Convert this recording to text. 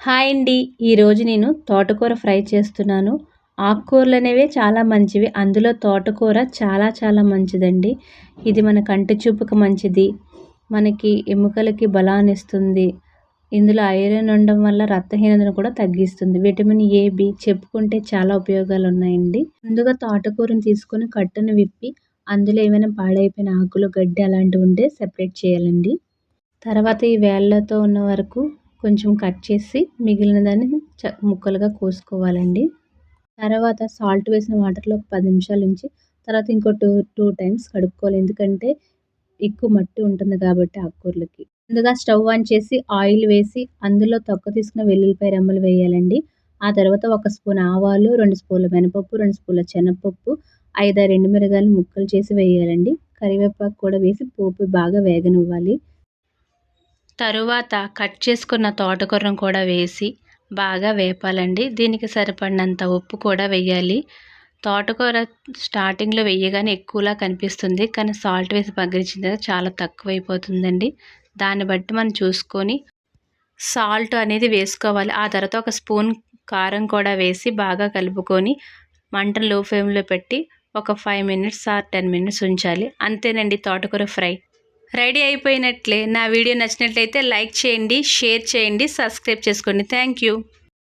Hi అండి. ఈరోజు నేను తోటకూర ఫ్రై చేస్తున్నాను. ఆకుకూరలు అనేవి చాలా మంచివి. అందులో తోటకూర చాలా మంచిదండి. ఇది మన కంటి చూపుకు మంచిది. మనకి ఎముకలకి బలాన్నిస్తుంది. ఇందులో ఐరన్ ఉండడం వల్ల రక్తహీనతను కూడా తగ్గిస్తుంది. విటమిన్ ఏ, బి చెప్పుకుంటే చాలా ఉపయోగాలు ఉన్నాయండి. ముందుగా తోటకూరను తీసుకొని కట్టును విప్పి అందులో ఏమైనా పాడైపోయిన ఆకులు, గడ్డి అలాంటివి ఉంటే సెపరేట్ చేయాలండి. తర్వాత ఈ వేళ్ళతో ఉన్న వరకు కొంచెం కట్ చేసి మిగిలిన దాన్ని ముక్కలుగా కోసుకోవాలండి. తర్వాత సాల్ట్ వేసిన వాటర్లో ఒక 10 నిమిషాలు ఉంచి తర్వాత ఇంకో టూ టైమ్స్ కడుక్కోవాలి. ఎందుకంటే ఎక్కువ మట్టి ఉంటుంది కాబట్టి ఆకుకూరలకి. ముందుగా స్టవ్ ఆన్ చేసి ఆయిల్ వేసి అందులో తొక్క తీసుకున్న వెల్లుల్లిపాయ రెమ్మలు వేయాలండి. ఆ తర్వాత 1 స్పూన్ ఆవాలు, 2 స్పూన్ల మినపప్పు, 2 స్పూన్ల శనగపప్పు, 5 ఎండుమిరగాయలు ముక్కలు చేసి వేయాలండి. కరివేపాకు కూడా వేసి పోపు బాగా వేగనివ్వాలి. తరువాత కట్ చేసుకున్న తోటకూరను కూడా వేసి బాగా వేపాలండి. దీనికి సరిపడినంత ఉప్పు కూడా వేయాలి. తోటకూర స్టార్టింగ్లో వేయగానే ఎక్కువలా కనిపిస్తుంది, కానీ సాల్ట్ వేసి పగ్గరించిన తర్వాత చాలా తక్కువైపోతుందండి. దాన్ని బట్టి మనం చూసుకొని సాల్ట్ అనేది వేసుకోవాలి. ఆ తర్వాత 1 స్పూన్ కారం కూడా వేసి బాగా కలుపుకొని మంటను లో ఫ్లేమ్లో పెట్టి ఒక 5 మినిట్స్ ఆర్ 10 మినిట్స్ ఉంచాలి. అంతేనండి, తోటకూర ఫ్రై రెడీ అయిపోయినట్లే. నా వీడియో నచ్చినట్లయితే లైక్ చేయండి, షేర్ చేయండి, సబ్స్క్రైబ్ చేసుకోండి. Thank you.